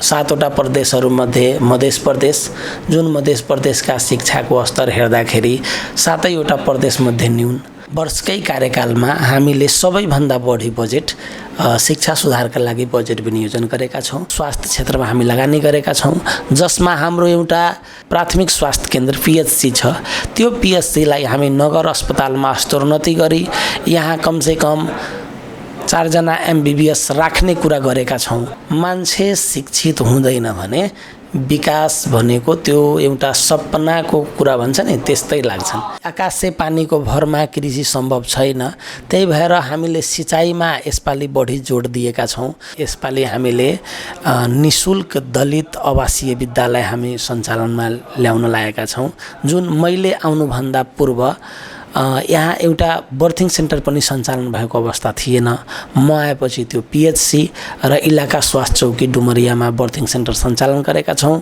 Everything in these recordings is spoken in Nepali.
7वटा प्रदेशहरूमध्ये मध्य प्रदेश, जुन मध्य प्रदेशका शिक्षाको स्तर हेर्दाखेरि 7वटा प्रदेशमध्ये न्यून। वर्षकै कार्यकालमा हामीले सबैभन्दा बढी बजेट शिक्षा सुधारका लागि बजेट विनियोजन गरेका छौँ। स्वास्थ्य क्षेत्रमा हामी लगानी गरेका छौँ, जसमा हाम्रो एउटा प्राथमिक स्वास्थ्य केन्द्र पिएचसी छ। त्यो पिएचसीलाई हामी नगर अस्पतालमा स्तरोन्नति गरी यहाँ कमसेकम 4 जना एमबीबीएस राख्ने कुरा गरेका छौँ। मान्छे शिक्षित हुँदैन भने विकास भनेको त्यो एउटा सपनाको कुरा भन्छ नि, त्यस्तै लाग्छन्। आकाशे पानीको भरमा कृषि सम्भव छैन, त्यही भएर हामीले सिँचाइमा यसपालि बढी जोड दिएका छौँ। यसपालि हामीले निशुल्क दलित आवासीय विद्यालय हामी सञ्चालनमा ल्याउन लागेका छौँ, जुन मैले आउनुभन्दा पूर्व यहाँ एउटा बर्थिङ सेन्टर पनि सञ्चालन भएको अवस्था थिएन। म आएपछि त्यो पिएचसी र इलाका स्वास्थ्य चौकी डुमरियामा बर्थिङ सेन्टर सञ्चालन गरेका छौँ।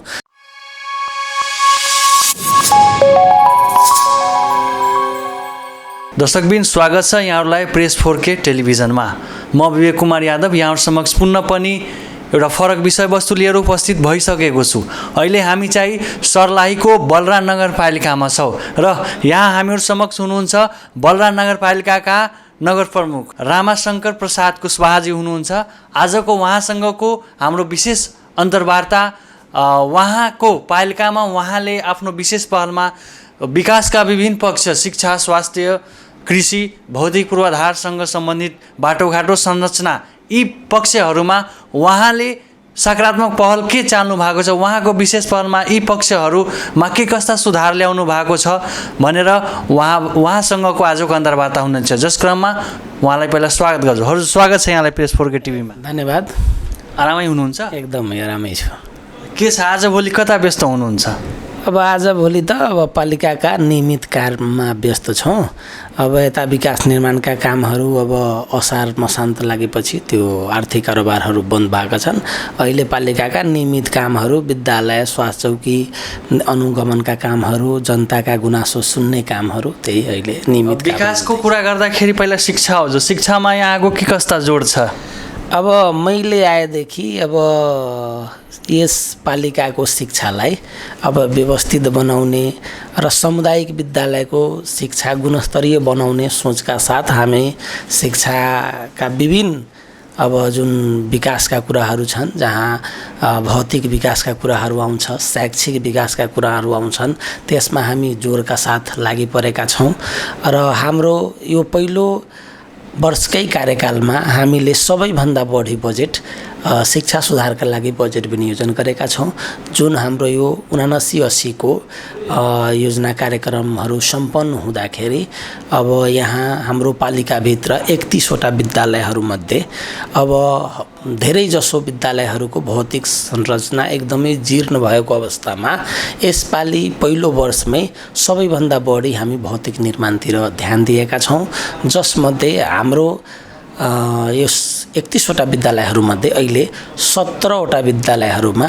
दर्शकबिन, स्वागत छ यहाँहरूलाई प्रेस 4K टेलिभिजनमा। म विवेक कुमार यादव यहाँहरू समक्ष पुनः पनि एउटा फरक विषयवस्तु लिएर उपस्थित भइसकेको छु। अहिले हामी चाहिँ सर्लाहीको बलराज नगरपालिकामा छौँ र यहाँ हामीहरू समक्ष हुनुहुन्छ बलराज नगरपालिकाका नगर प्रमुख रामाशङ्कर प्रसाद कुशवाहाजी हुनुहुन्छ। आजको उहाँसँगको हाम्रो विशेष अन्तर्वार्ता उहाँको पालिकामा उहाँले आफ्नो विशेष पहलमा विकासका विभिन्न पक्ष शिक्षा, स्वास्थ्य, कृषि, भौतिक पूर्वाधारसँग सम्बन्धित बाटोघाटो संरचना यी पक्षहरूमा उहाँले सकारात्मक पहल के चाल्नु भएको छ, उहाँको विशेष पहलमा यी पक्षहरूमा के कस्ता सुधार ल्याउनु भएको छ भनेर उहाँसँगको आजको अन्तर्वार्ता हुनुहुन्छ, जस क्रममा उहाँलाई पहिला स्वागत गर्छु। हजुर, स्वागत छ यहाँलाई प्रेस 4K टिभीमा। धन्यवाद। आरामै हुनुहुन्छ? एकदमै आरामै छु। के छ, आजभोलि कता व्यस्त हुनुहुन्छ? अब आजभोलि त अब पालिकाका नियमित कार्यमा व्यस्त छौँ। अब यता विकास निर्माणका कामहरू अब असार मसान्त लागेपछि त्यो आर्थिक कारोबारहरू बन्द भएका छन्। अहिले पालिकाका नियमित कामहरू विद्यालय, स्वास्थ्य चौकी अनुगमनका कामहरू, जनताका गुनासो सुन्ने कामहरू, त्यही अहिले नियमित। विकासको कुरा गर्दाखेरि पहिला शिक्षा हो, जो शिक्षामा यहाँको के कस्ता जोड छ? अब मैले आएदेखि अब यस पालिकाको शिक्षालाई अब व्यवस्थित बनाउने र सामुदायिक विद्यालयको शिक्षा गुणस्तरीय बनाउने सोचका साथ हामी शिक्षाका विभिन्न अब जुन विकासका कुराहरू छन्, जहाँ भौतिक विकासका कुराहरू आउँछ, शैक्षिक विकासका कुराहरू आउँछन्, त्यसमा हामी जोडका साथ लागि परेका छौँ। र हाम्रो यो पहिलो वर्षकै कार्यकालमा हामीले सबैभन्दा बढी बजेट शिक्षा सुधारका लागि बजेट विनियोजन गरेका छौँ, जुन हाम्रो यो 79-80 को योजना कार्यक्रमहरू सम्पन्न हुँदाखेरि अब यहाँ हाम्रो पालिकाभित्र 31वटा विद्यालयहरूमध्ये अब धेरैजसो विद्यालयहरूको भौतिक संरचना एकदमै जीर्ण भएको अवस्थामा यसपालि पहिलो वर्षमै सबैभन्दा बढी हामी भौतिक निर्माणतिर ध्यान दिएका छौँ, जसमध्ये हाम्रो यस 31वटा विद्यालयहरूमध्ये अहिले 17वटा विद्यालयहरूमा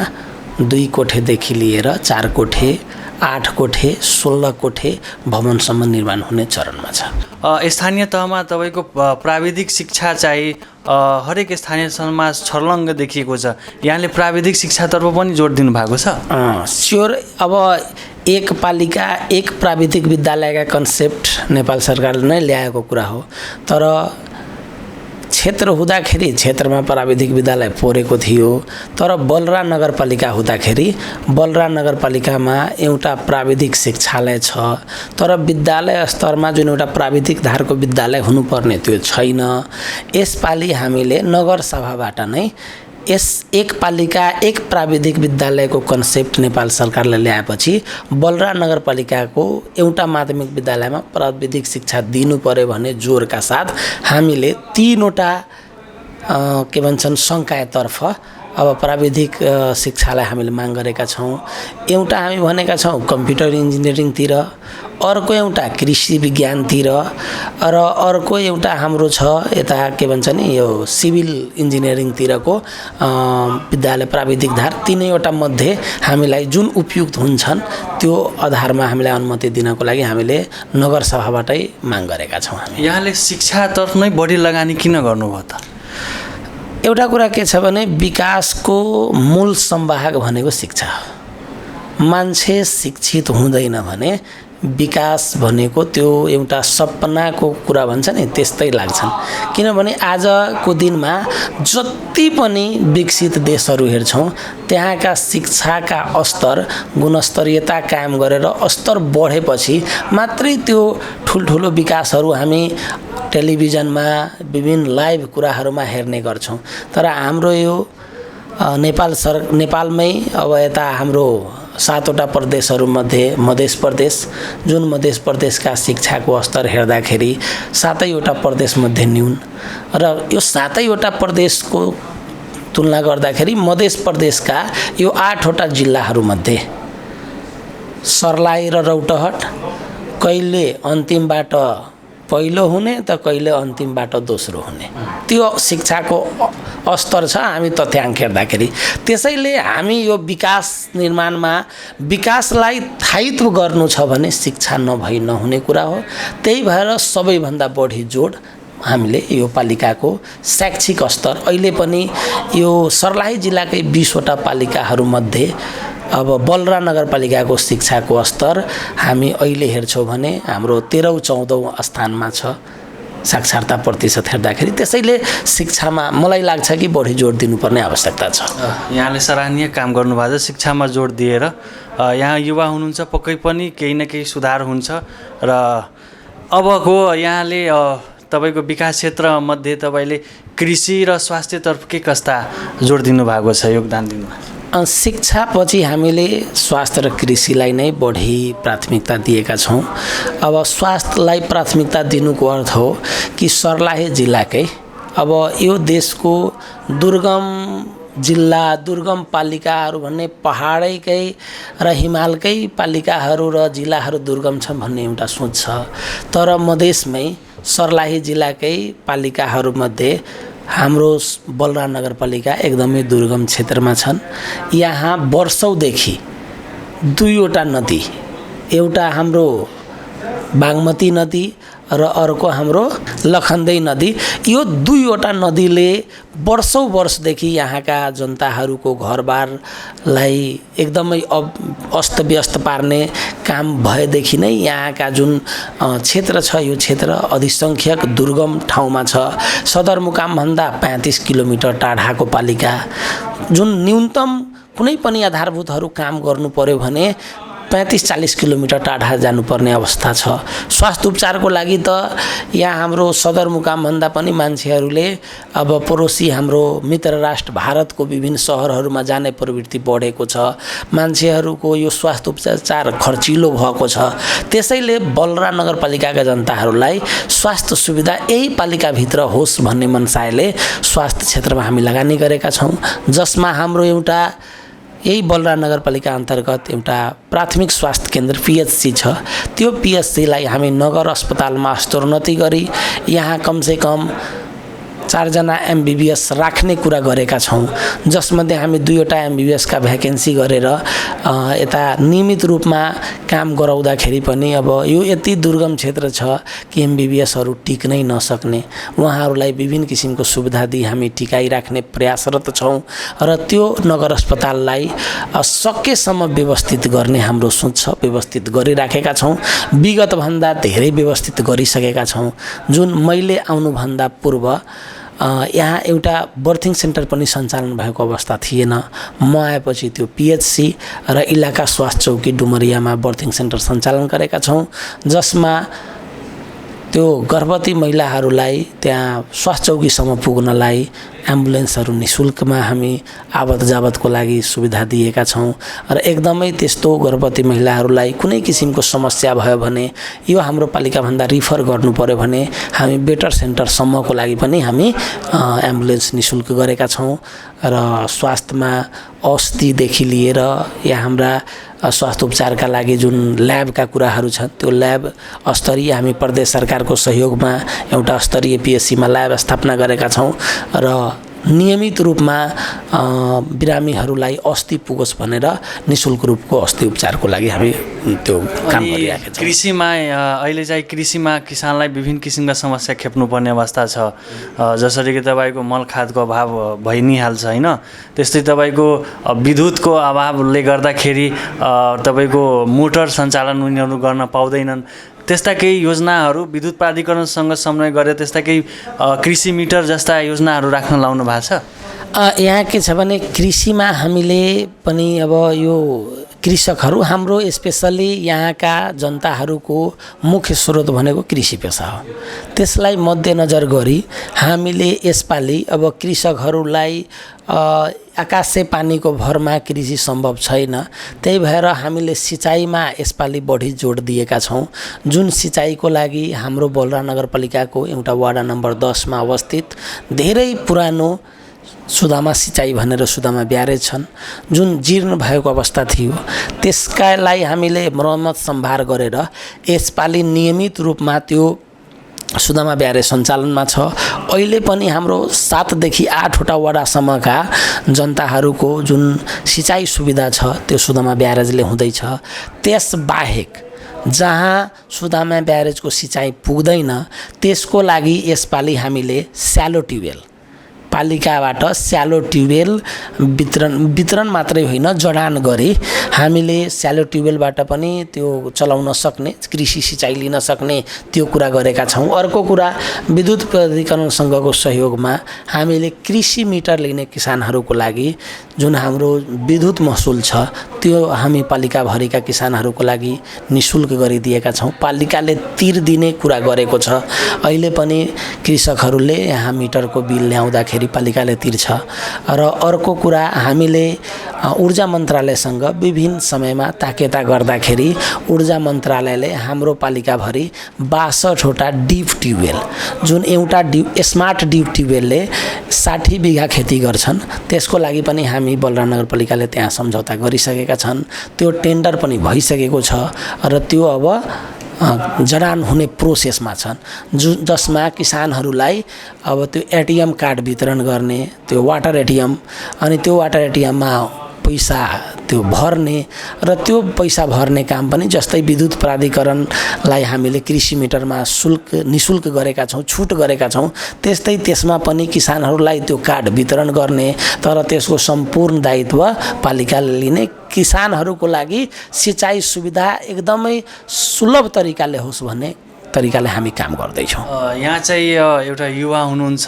2 कोठेदेखि लिएर 4 कोठे, 8 कोठे, 16 कोठे भवनसम्म निर्माण हुने चरणमा छ। स्थानीय तहमा तपाईँको प्राविधिक शिक्षा चाहिँ हरेक स्थानीय तहमा छर्लङ्ग देखिएको छ। यहाँले प्राविधिक शिक्षातर्फ पनि जोड दिनुभएको छ? स्योर। अब एक पालिका एक प्राविधिक विद्यालयका कन्सेप्ट नेपाल सरकारले नै ल्याएको कुरा हो, तर क्षेत्र हुँदाखेरि क्षेत्रमा प्राविधिक विद्यालय परेको थियो। तर बलराज नगरपालिका हुँदाखेरि बलराज नगरपालिकामा एउटा प्राविधिक शिक्षालय छ, तर विद्यालय स्तरमा जुन एउटा प्राविधिक धारको विद्यालय हुनुपर्ने त्यो छैन। यसपालि हामीले नगरसभाबाट नै यस एक पालिका एक प्राविधिक विद्यालयको कन्सेप्ट नेपाल सरकारले ल्याएपछि बलराज नगरपालिकाको एउटा माध्यमिक विद्यालयमा प्राविधिक शिक्षा दिनु पर्यो भन्ने जोडका साथ हामीले 3वटा के भन्छन् संकायतर्फ अब प्राविधिक शिक्षालाई हामीले माग गरेका छौँ। एउटा हामी भनेका छौँ कम्प्युटर इन्जिनियरिङतिर, अर्को एउटा कृषि विज्ञानतिर र अर्को एउटा हाम्रो छ यता के भन्छ नि यो सिभिल इन्जिनियरिङतिरको विद्यालय प्राविधिक धार। तीनैवटा मध्ये हामीलाई जुन उपयुक्त हुन्छन् त्यो आधारमा हामीलाई अनुमति दिनको लागि हामीले नगरसभाबाटै माग गरेका छौँ। हामी यहाँले शिक्षातर्फ नै बढी लगानी किन गर्नुभयो त? एउटा कुरा के छ भने विकासको मूल संवाहक भनेको शिक्षा हो। मान्छे शिक्षित हुँदैन भने विकास भनेको त्यो एउटा सपनाको कुरा भन्छ नि त्यस्तै लाग्छन्। किनभने आजको दिनमा जति पनि विकसित देशहरू हेर्छौँ त्यहाँका शिक्षाका स्तर गुणस्तरीयता कायम गरेर स्तर बढेपछि मात्रै त्यो ठुल्ठुलो विकासहरू हामी टेलिभिजनमा विभिन्न लाइभ कुराहरूमा हेर्ने गर्छौँ। तर हाम्रो यो नेपालमै अब यता हाम्रो 7वटा प्रदेशहरूमध्ये मध्य प्रदेश जुन मध्य प्रदेशका शिक्षाको स्तर हेर्दाखेरि 7वटा प्रदेशमध्ये न्यून र यो 7वटा प्रदेशको तुलना गर्दाखेरि मध्य प्रदेशका यो 8वटा जिल्लाहरूमध्ये सर्लाही र रौतहट कहिले अन्तिमबाट पहिलो हुने त कहिले अन्तिमबाट दोस्रो हुने त्यो शिक्षाको स्तर छ हामी तथ्याङ्क हेर्दाखेरि। त्यसैले हामी यो विकास निर्माणमा विकासलाई स्थायित्व गर्नु छ भने शिक्षा नभई नहुने कुरा हो। त्यही भएर सबैभन्दा बढी जोड हामीले यो पालिकाको शैक्षिक स्तर अहिले पनि यो सर्लाही जिल्लाकै 20वटा पालिकाहरूमध्ये अब बलरा नगरपालिकाको शिक्षाको स्तर हामी अहिले हेर्छौँ भने हाम्रो 13औं-14औं स्थानमा छ साक्षरता प्रतिशत हेर्दाखेरि। त्यसैले शिक्षामा मलाई लाग्छ कि बढी जोड दिनुपर्ने आवश्यकता छ। यहाँले सराहनीय काम गर्नुभएको छ शिक्षामा जोड दिएर। यहाँ युवा हुनुहुन्छ पक्कै पनि केही न केही सुधार हुन्छ र अबको यहाँले तपाईको विकास क्षेत्रमध्ये तपाईले कृषि र स्वास्थ्यतर्फ के कस्ता जोड दिनुभएको छ योगदान दिनुभएको छ? शिक्षापछि हामीले स्वास्थ्य र कृषिलाई नै बढी प्राथमिकता दिएका छौँ। अब स्वास्थ्यलाई प्राथमिकता दिनुको अर्थ हो कि सर्लाही जिल्लाकै अब यो देशको दुर्गम जिल्ला दुर्गम पालिकाहरू भन्ने पहाडैकै र हिमालकै पालिकाहरू र जिल्लाहरू दुर्गम छ भन्ने एउटा सोच छ। तर मधेसमै सर्लाही जिल्लाकै पालिकाहरूमध्ये हाम्रो बलरा नगरपालिका एकदमै दुर्गम क्षेत्रमा छन्। यहाँ वर्षौंदेखि 2वटा नदी, एउटा हाम्रो बागमती नदी र अर्को हाम्रो लखनदेई नदी, यो 2वटा नदीले वर्षौंदेखि यहाँका जनताहरूको घरबारलाई एकदमै अस्तव्यस्त पार्ने काम भएदेखि नै यहाँका जुन क्षेत्र छ यो क्षेत्र अधिसंख्यक दुर्गम ठाउँमा छ। सदरमुकामभन्दा 35 किलोमिटर टाढाको पालिका जुन न्यूनतम कुनै पनि आधारभूतहरू काम गर्नु पर्यो भने 35-40 किलोमिटर टाढा जानुपर्ने अवस्था छ। स्वास्थ्य उपचारको लागि त यहाँ हाम्रो सदरमुकामभन्दा पनि मान्छेहरूले अब पडोसी हाम्रो मित्र राष्ट्र भारतको विभिन्न सहरहरूमा जाने प्रवृत्ति बढेको छ। मान्छेहरूको यो स्वास्थ्य उपचार खर्चिलो भएको छ। त्यसैले बलरा नगरपालिकाका जनताहरूलाई स्वास्थ्य सुविधा यही पालिकाभित्र होस् भन्ने मनसायले स्वास्थ्य क्षेत्रमा हामी लगानी गरेका छौँ, जसमा हाम्रो एउटा यही बलरा नगरपालिका अन्तर्गत एउटा प्राथमिक स्वास्थ्य केन्द्र पिएचसी छ। त्यो पिएचसीलाई हामी नगर अस्पतालमा स्तरोन्नति गरी यहाँ कमसेकम 4 जना एमबीबीएस राख्ने कुरा गरेका छौँ, जसमध्ये हामी 2वटा एमबीबीएसका भ्याकेन्सी गरेर यता नियमित रूपमा काम गराउँदाखेरि पनि अब यो यति दुर्गम क्षेत्र छ कि एमबीबीएसहरू टिक्नै नसक्ने, उहाँहरूलाई विभिन्न किसिमको सुविधा दिई हामी टिकाइराख्ने प्रयासरत छौँ र त्यो नगर अस्पताललाई सकेसम्म व्यवस्थित गर्ने हाम्रो सोच छ। व्यवस्थित गरिराखेका छौँ, विगतभन्दा धेरै व्यवस्थित गरिसकेका छौँ। जुन मैले आउनुभन्दा पूर्व यहाँ एउटा बर्थिङ सेन्टर पनि सञ्चालन भएको अवस्था थिएन। म आएपछि त्यो पिएचसी र इलाका स्वास्थ्य चौकी डुमरियामा बर्थिङ सेन्टर सञ्चालन गरेका छौँ, जसमा त्यो गर्भवती महिलाहरूलाई त्यहाँ स्वास्थ्य चौकीसम्म पुग्नलाई एम्बुलेन्सहरू निशुल्कमा हामी आवत जावतको लागि सुविधा दिएका छौँ र एकदमै त्यस्तो गर्भवती महिलाहरूलाई कुनै किसिमको समस्या भयो भने यो हाम्रो पालिकाभन्दा रिफर गर्नु पर्यो भने हामी बेटर सेन्टरसम्मको लागि पनि हामी एम्बुलेन्स निशुल्क गरेका छौँ र स्वास्थ्यमा औषधिदेखि लिएर यहाँ हाम्रा स्वास्थ्य उपचारका लागि जुन ल्याबका कुराहरू छन् त्यो ल्याब स्तरीय हामी प्रदेश सरकारको सहयोगमा एउटा स्तरीय पिएचसीमा ल्याब स्थापना गरेका छौँ र नियमित रूपमा बिरामीहरूलाई अस्ति पुगोस् भनेर निःशुल्क रूपको अस्ति उपचारको लागि हामी त्यो काम गरिरहेका छौँ। कृषिमा अहिले चाहिँ कृषिमा किसानलाई विभिन्न किसिमका समस्या खेप्नुपर्ने अवस्था छ, जसरी कि तपाईँको मल खादको अभाव भइ नै हाल्छ होइन, त्यस्तै तपाईँको विद्युतको अभावले गर्दाखेरि तपाईँको मोटर सञ्चालन उनीहरू गर्न पाउँदैनन्। त्यस्ता केही योजनाहरू विद्युत प्राधिकरणसँग समन्वय गरेर त्यस्ता केही कृषि मिटर जस्ता योजनाहरू राख्न लाउनु भएको छ? यहाँ के छ भने कृषिमा हामीले पनि अब यो कृषकहरू हाम्रो स्पेसल्ली यहाँका जनताहरूको मुख्य स्रोत भनेको कृषि पेसा हो। त्यसलाई मध्यनजर गरी हामीले यसपालि अब कृषकहरूलाई आकाशे पानीको भरमा कृषि सम्भव छैन, त्यही भएर हामीले सिँचाइमा यसपालि बढी जोड दिएका छौँ। जुन सिँचाइको लागि हाम्रो बलुरा नगरपालिकाको एउटा वार्ड नम्बर 10 मा अवस्थित धेरै पुरानो सुदामा सिँचाइ भनेर सुदामा ब्यारेज छन्, जुन जीर्ण भएको अवस्था थियो, त्यसकालाई हामीले मर्मत सम्भार गरेर यसपालि नियमित रूपमा त्यो सुदामा ब्यारेज सञ्चालनमा छ। अहिले पनि हाम्रो 7 देखि 8 वटा वडासम्मका जनताहरूको जुन सिँचाइ सुविधा छ त्यो सुदामा ब्यारेजले हुँदैछ। त्यसबाहेक जहाँ सुदामा ब्यारेजको सिँचाइ पुग्दैन त्यसको लागि यसपालि हामीले स्यालो ट्युबवेल पालिकाबाट स्यालो ट्युबवेल वितरण मात्रै होइन, जडान गरी हामीले स्यालो ट्युबवेलबाट पनि त्यो चलाउन सक्ने, कृषि सिँचाइ लिन सक्ने त्यो कुरा गरेका छौँ। अर्को कुरा विद्युत प्राधिकरणसँगको सहयोगमा हामीले कृषि मिटर लिने किसानहरूको लागि जुन हाम्रो विद्युत महसुल छ त्यो हामी पालिकाभरिका किसानहरूको लागि निःशुल्क गरिदिएका छौँ। पालिकाले तिर दिने कुरा गरेको छ। अहिले पनि कृषकहरूले यहाँ मिटरको बिल ल्याउँदाखेरि पालिकाले तिर्छ। र अर्को कुरा हामीले ऊर्जा मन्त्रालयसँग विभिन्न समयमा ताकेता गर्दाखेरि ऊर्जा मन्त्रालयले हाम्रो पालिकाभरि 62 वटा डिप ट्युबवेल, जुन एउटा स्मार्ट डिप ट्युबवेलले 60 बिघा खेती गर्छन्, त्यसको लागि पनि हामी बलुरा नगरपालिकाले त्यहाँ सम्झौता गरिसकेका छन्। त्यो टेन्डर पनि भइसकेको छ र त्यो अब जडान हुने प्रोसेसमा छन्, जसमा किसानहरूलाई अब त्यो एटिएम कार्ड वितरण गर्ने, त्यो वाटर एटिएम, अनि त्यो वाटर एटिएममा पैसा त्यो भर्ने र त्यो पैसा भर्ने काम पनि जस्तै विद्युत प्राधिकरणलाई हामीले कृषि मिटरमा निःशुल्क गरेका छौँ, छुट गरेका छौँ, त्यस्तै त्यसमा पनि किसानहरूलाई त्यो कार्ड वितरण गर्ने, तर त्यसको सम्पूर्ण दायित्व पालिकाले लिने। किसानहरूको लागि सिँचाइ सुविधा एकदमै सुलभ तरिकाले होस् भन्ने तरिकाले हामी काम गर्दैछौँ। यहाँ चाहिँ एउटा युवा हुनुहुन्छ,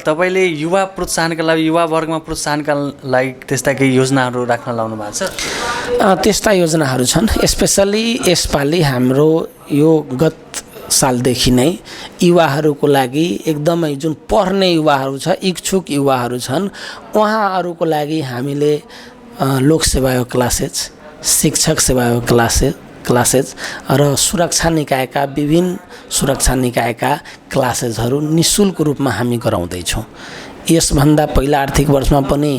तपाईँले युवा प्रोत्साहनका लागि, युवा वर्गमा प्रोत्साहनका लागि त्यस्ता केही योजनाहरू राख्न लाउनु भएको छ? त्यस्ता योजनाहरू छन्। स्पेसल्ली यसपालि हाम्रो यो गत सालदेखि नै युवाहरूको लागि एकदमै जुन पढ्ने युवाहरू छ, इच्छुक युवाहरू छन्, उहाँहरूको लागि हामीले लोक सेवायोग क्लासेज, शिक्षक सेवायोग क्लासेज र सुरक्षा निकायका विभिन्न सुरक्षा निकायका क्लासेजहरू निःशुल्क रूपमा हामी गराउँदैछौँ। यसभन्दा पहिला आर्थिक वर्षमा पनि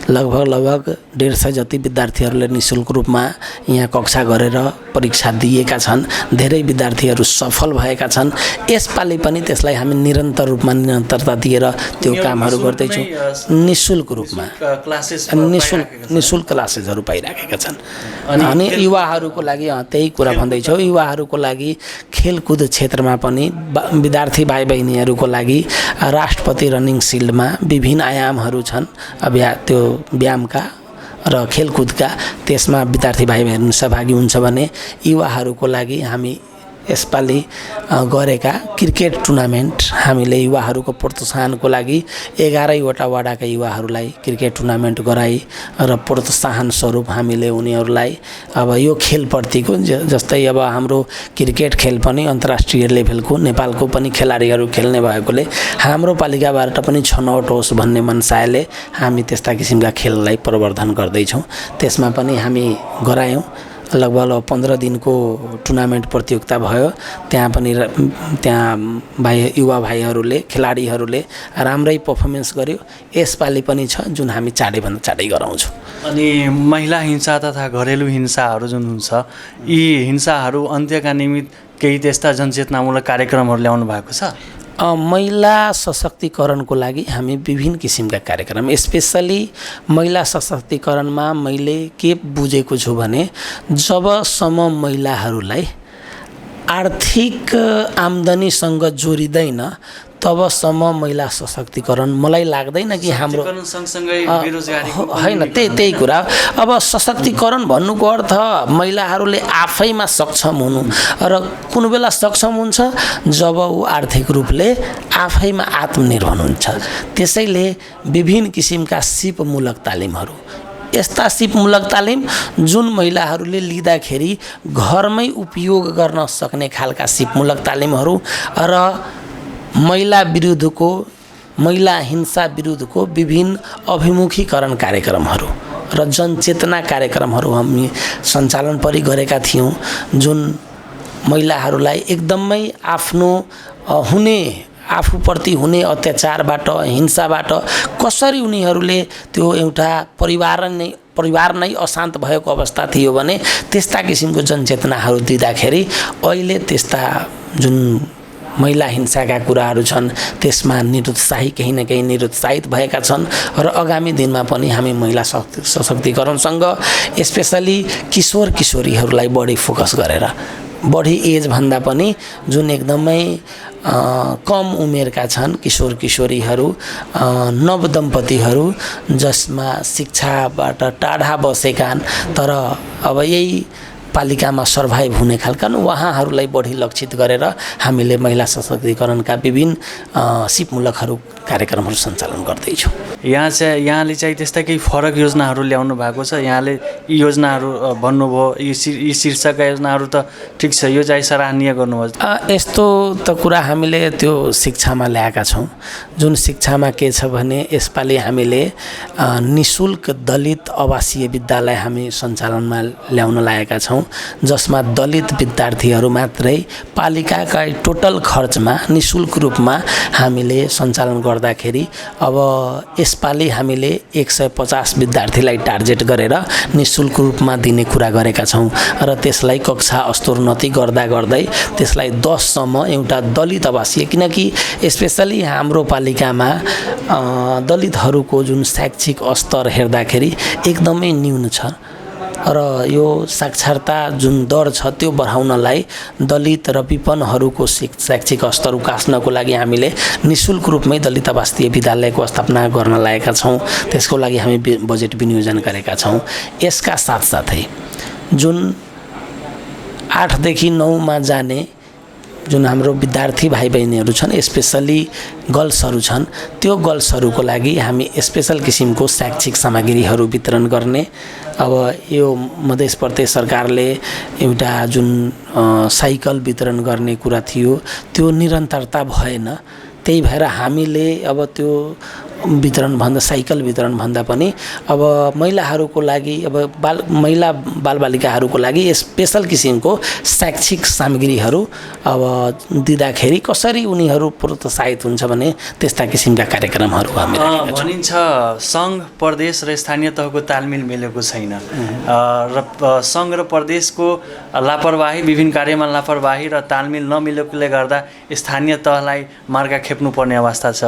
लगभग 150 जति विद्यार्थीहरूले निःशुल्क रूपमा यहाँ कक्षा गरेर परीक्षा दिएका छन्। धेरै विद्यार्थीहरू सफल भएका छन्। यसपालि पनि त्यसलाई हामी निरन्तरता दिएर त्यो कामहरू गर्दैछौँ। निःशुल्क रूपमा निःशुल्क क्लासेसहरू पाइराखेका छन्। अनि युवाहरूको लागि त्यही कुरा भन्दैछौँ, युवाहरूको लागि खेलकुद क्षेत्रमा पनि विद्यार्थी भाइ बहिनीहरूको लागि राष्ट्रपति रनिङ सिल्डमा विभिन्न आयामहरू छन्, त्यो व्यायामका र खेलकुदका, त्यसमा विद्यार्थी भाइ बहिनी सहभागी हुन्छ भने युवाहरूको लागि हामी यसपालि गरेका क्रिकेट टुर्नामेन्ट हामीले युवाहरूको प्रोत्साहनको लागि 11 वटा वडाका युवाहरूलाई क्रिकेट टुर्नामेन्ट गराई र प्रोत्साहन स्वरूप हामीले उनीहरूलाई अब यो खेलप्रतिको जस्तै अब हाम्रो क्रिकेट खेल पनि अन्तर्राष्ट्रिय लेभलको नेपालको पनि खेलाडीहरू खेल्ने भएकोले हाम्रो पालिकाबाट पनि छनौट होस् भन्ने मनसायले हामी त्यस्ता किसिमका खेललाई प्रवर्धन गर्दैछौँ। त्यसमा पनि हामी गरायौँ। लगभग 15 दिनको टुर्नामेन्ट प्रतियोगिता भयो। त्यहाँ युवा भाइहरूले, खेलाडीहरूले राम्रै पर्फर्मेन्स गर्यो। यसपालि पनि छ जुन हामी चाँडैभन्दा चाँडै गराउँछौँ। अनि महिला हिंसा तथा घरेलु हिंसाहरू जुन हुन्छ, यी हिंसाहरू अन्त्यका निमित्त केही त्यस्ता जनचेतनामूलक कार्यक्रमहरू ल्याउनु भएको छ? महिला सशक्तिकरणको लागि हामी विभिन्न किसिमका कार्यक्रम स्पेसली महिला सशक्तिकरणमा मैले के बुझेको छु भने जबसम्म महिलाहरूलाई आर्थिक आम्दानीसँग जोडिँदैन तबसम्म महिला सशक्तिकरण मलाई लाग्दैन कि हाम्रो सँगसँगै बेरोजगारीको होइन त्यही कुरा अब सशक्तिकरण भन्नुको अर्थ महिलाहरूले आफैमा सक्षम हुनु र कुन बेला सक्षम हुन्छ जब ऊ आर्थिक रूपले आफैमा आत्मनिर्भर हुन्छ त्यसैले विभिन्न किसिमका सिपमूलक तालिमहरू यस्ता सिपमूलक तालिम जुन महिलाहरूले लिँदाखेरि घरमै उपयोग गर्न सक्ने खालका सिपमूलक तालिमहरू र महिला विरुद्धको महिला हिंसा विरुद्धको विभिन्न अभिमुखीकरण कार्यक्रमहरू र जनचेतना कार्यक्रमहरू हामी सञ्चालन परि गरेका थियौँ जुन महिलाहरूलाई एकदमै आफ्नो हुने आफूप्रति हुने अत्याचारबाट हिंसाबाट कसरी उनीहरूले त्यो एउटा परिवार नै अशान्त भएको अवस्था थियो भने त्यस्ता किसिमको जनचेतनाहरू दिँदाखेरि अहिले त्यस्ता जुन महिला हिंसाका कुराहरू छन् त्यसमा निरुत्साही केही न केही निरुत्साहित भएका छन् र आगामी दिनमा पनि हामी महिला सशक्तिकरणसँग स्पेसली किशोर किशोरीहरूलाई बढी फोकस गरेर बढी एज भन्दा पनि जुन एकदमै कम उमेरका छन् किशोर किशोरीहरू नवदम्पतिहरू जसमा शिक्षाबाट टाढा बसेका तर अब यही पालिकामा सर्भाइभ हुने खालका उहाँहरूलाई बढी लक्षित गरेर हामीले महिला सशक्तिकरणका विभिन्न सिपमूलकहरू कार्यक्रमहरू सञ्चालन गर्दैछौँ। यहाँले चाहिँ त्यस्ता केही फरक योजनाहरू ल्याउनु भएको छ यहाँले यी योजनाहरू भन्नुभयो यी शीर्षकका योजनाहरू त ठिक छ यो चाहिँ सराहनीय गर्नुभयो यस्तो त कुरा हामीले त्यो शिक्षामा ल्याएका छौँ जुन शिक्षामा के छ भने यसपालि हामीले निःशुल्क दलित आवासीय विद्यालय हामी सञ्चालनमा ल्याउन लागेका छौँ जसमा दलित विद्यार्थीहरू मात्रै पालिकाका टोटल खर्चमा निःशुल्क रूपमा हामीले सञ्चालन गर्दाखेरि अब यसपालि हामीले 150 विद्यार्थीलाई टार्गेट गरेर निःशुल्क रूपमा दिने कुरा गरेका छौँ र त्यसलाई कक्षा स्तरोन्नति गर्दै त्यसलाई 10 सम्म एउटा दलित आवासीय किनकि स्पेसली हाम्रो पालिकामा दलितहरूको जुन शैक्षिक स्तर हेर्दाखेरि एकदमै न्यून छ र यो साक्षरता जुन दर छ त्यो बढाउनलाई दलित र विपन्नहरूको शैक्षिक स्तर उकास्नको लागि हामीले निःशुल्क रूपमै दलित आवासीय विद्यालयको स्थापना गर्न लागेका छौँ त्यसको लागि हामी बजेट विनियोजन गरेका छौँ। यसका साथसाथै जुन 8 देखि 9 मा जाने जुन हाम्रो विद्यार्थी भाइ बहिनीहरू छन् स्पेसली गर्ल्सहरू छन् त्यो गर्ल्सहरूको लागि हामी स्पेशल किसिमको शैक्षिक सामग्रीहरू वितरण गर्ने अब यो मध्य प्रदेश सरकारले एउटा जुन साइकल वितरण गर्ने कुरा थियो त्यो निरन्तरता भएन त्यही भएर हामीले अब त्यो वितरण भन्दा साइकल वितरण भन्दा पनि अब महिलाहरूको लागि अब महिला बालबालिकाहरूको लागि स्पेशल किसिमको शैक्षिक सामग्रीहरू अब दिँदाखेरि कसरी उनीहरू प्रोत्साहित हुन्छ भने त्यस्ता किसिमका कार्यक्रमहरू हामी भनिन्छ सङ्घ प्रदेश र स्थानीय तहको तालमेल मिलेको छैन र सङ्घ र प्रदेशको लापरवाही विभिन्न कार्यमा लापरवाही र तालमेल नमिलेकोले गर्दा स्थानीय तहलाई मार्गा खेप्नुपर्ने अवस्था छ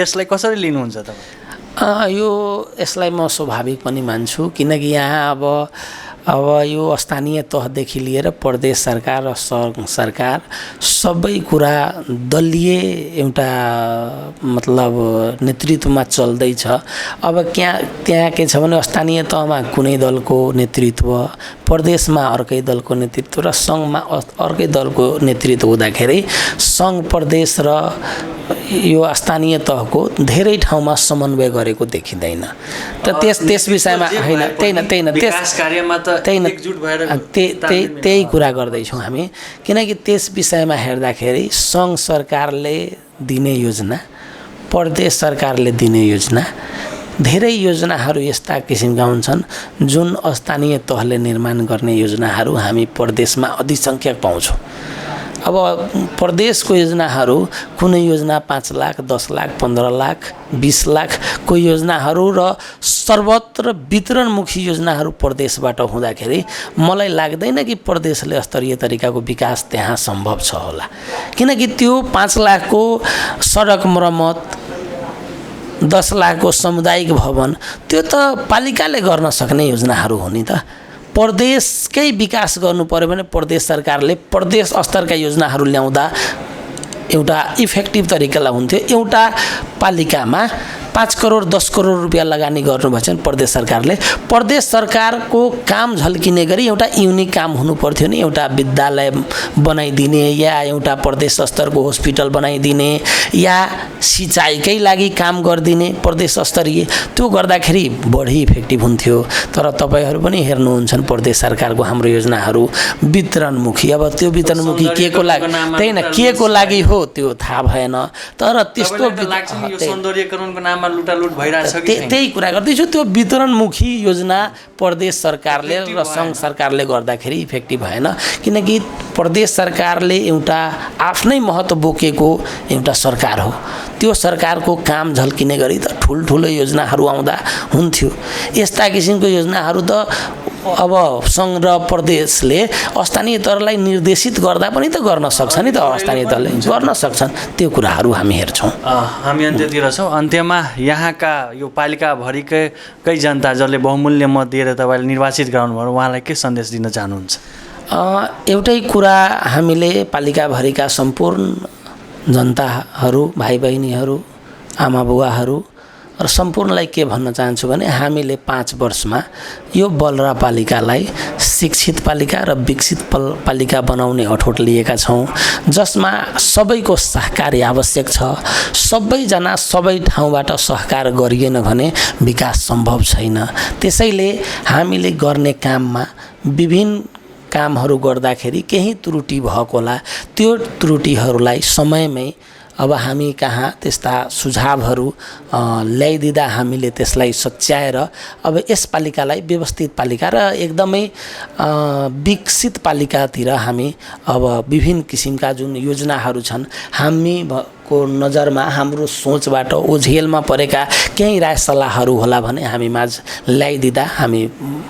यसलाई कसरी लिनुहुन्छ यसलाई म स्वाभाविक पनि मान्छु किनकि यहाँ अब यो स्थानीय तहदेखि लिएर प्रदेश सरकार र सङ्घ सरकार सबै कुरा दलीय एउटा मतलब नेतृत्वमा चल्दैछ। अब त्यहाँ के छ भने स्थानीय तहमा कुनै दलको नेतृत्व प्रदेशमा अर्कै दलको नेतृत्व र सङ्घमा अर्कै दलको नेतृत्व हुँदाखेरि सङ्घ प्रदेश र यो स्थानीय तहको धेरै ठाउँमा समन्वय गरेको देखिँदैन त त्यस विषयमा होइन त्यही कुरा गर्दैछौँ हामी किनकि त्यस विषयमा हेर्दाखेरि सङ्घ सरकारले दिने योजना प्रदेश सरकारले दिने योजना धेरै योजनाहरू यस्ता किसिमका हुन्छन् जुन स्थानीय तहले निर्माण गर्ने योजनाहरू हामी प्रदेशमा अधिसङ्ख्यक पाउँछौँ अब प्रदेशको योजनाहरू कुनै योजना 5 लाख 10 लाख 15 लाख 20 लाखको योजनाहरू र सर्वत्र वितरणमुखी योजनाहरू प्रदेशबाट हुँदाखेरि मलाई लाग्दैन कि प्रदेशले स्तरीय तरिकाको विकास त्यहाँ सम्भव छ होला। किनकि त्यो 5 लाखको सडक मर्मत 10 लाखको सामुदायिक भवन त्यो त पालिकाले गर्न सक्ने योजनाहरू हो नि त। प्रदेशकै विकास गर्नु पर्यो भने प्रदेश सरकारले प्रदेश स्तरका योजनाहरू ल्याउँदा एउटा इफेक्टिभ तरिकाले हुन्थ्यो। एउटा पालिकामा 5 करोड 10 करोड रुपियाँ लगानी गर्नुभएछ भने प्रदेश सरकारको काम झल्किने गरी एउटा युनिक काम हुनु पर्थ्यो नि। एउटा विद्यालय बनाइदिने या एउटा प्रदेश स्तरको हस्पिटल बनाइदिने या सिँचाइकै लागि काम गरिदिने प्रदेश स्तरीय, त्यो गर्दाखेरि बढी इफेक्टिभ हुन्थ्यो। तर तपाईहरू पनि हेर्नुहुन्छ प्रदेश सरकारको हाम्रो योजनाहरू वितरणमुखी। अब त्यो वितरणमुखी के को लागि त्यही न के को लागि हो त्यो थाहा भएन। तर त्यस्तो सौन्दर्यकरणको नाममा लुटालुट भइरहेछ कि त्यही कुरा गर्दैछु। त्यो वितरणमुखी योजना प्रदेश सरकारले र सङ्घ सरकारले गर्दाखेरि इफेक्टिभ भएन। किनकि प्रदेश सरकारले एउटा आफ्नै महत्त्व बोकेको एउटा सरकार हो। त्यो सरकारको काम झल्किने गरी त ठुल्ठुलो योजनाहरू आउँदा हुन्थ्यो। यस्ता किसिमको योजनाहरू त अब सङ्घ र प्रदेशले स्थानीय तहलाई निर्देशित गर्दा पनि त गर्न सक्छ नि त। स्थानीय तहले गर्न सक्छन्, त्यो कुराहरू हामी हेर्छौँ। हामी अन्त्यतिर छौँ। अन्त्यमा यहाँका यो पालिकाभरिकै जनता जसले बहुमूल्य मत दिएर तपाईँले निर्वाचित गराउनुभयो उहाँलाई के सन्देश दिन चाहनुहुन्छ? एउटै कुरा हामीले पालिकाभरिका सम्पूर्ण जनताहरू, भाइ बहिनीहरू, आमा बुवाहरू र सम्पूर्णलाई के भन्न चाहन्छु भने हामीले 5 वर्षमा यो बलरा पालिकालाई शिक्षित पालिका र विकसित पालिका बनाउने अठोट लिएका छौँ, जसमा सबैको सहकारी आवश्यक छ। सबैजना सबै ठाउँबाट सहकार गरिएन भने विकास सम्भव छैन। त्यसैले हामीले गर्ने काममा विभिन्न कामहरू गर्दाखेरि केही त्रुटि भएको होला। त्यो त्रुटिहरूलाई समयमै अब हामी कहाँ त्यस्ता सुझावहरू ल्याइदिँदा हामीले त्यसलाई सच्याएर अब यस पालिकालाई व्यवस्थित पालिका र एकदमै विकसित पालिकातिर हामी अब विभिन्न किसिमका जुन योजनाहरू छन् हामी को नजरमा हाम्रो सोचबाट ओझेलमा परेका केही राय सल्लाहहरू होला भने हामी माझ ल्याइदिँदा हामी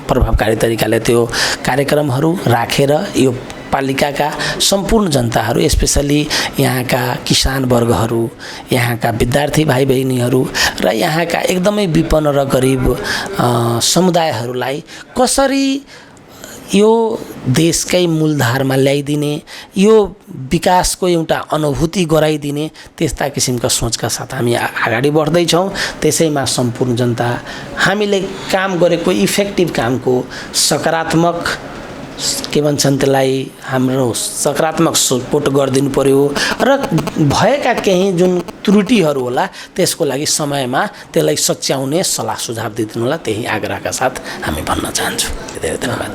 प्रभावकारी तरिकाले त्यो कार्यक्रमहरू राखेर यो पालिकाका सम्पूर्ण जनताहरू, स्पेसली यहाँका किसान वर्गहरू, यहाँका विद्यार्थी भाइ बहिनीहरू र यहाँका एकदमै विपन्न र गरिब समुदायहरूलाई कसरी यो देशकै मूलधारमा ल्याइदिने, यो विकासको एउटा अनुभूति गराइदिने, त्यस्ता किसिमका सोचका साथ हामी अगाडि बढ्दैछौँ। त्यसैमा सम्पूर्ण जनता हामीले काम गरेको इफेक्टिभ कामको सकारात्मक के भन्छन् त्यसलाई हाम्रो सकारात्मक सपोर्ट गरिदिनु पर्यो र भएका केही जुन त्रुटिहरू होला त्यसको लागि समयमा त्यसलाई सच्याउने सल्लाह सुझाव दिइदिनु होला। त्यही आग्रहका साथ हामी भन्न चाहन्छौँ। धेरै धन्यवाद।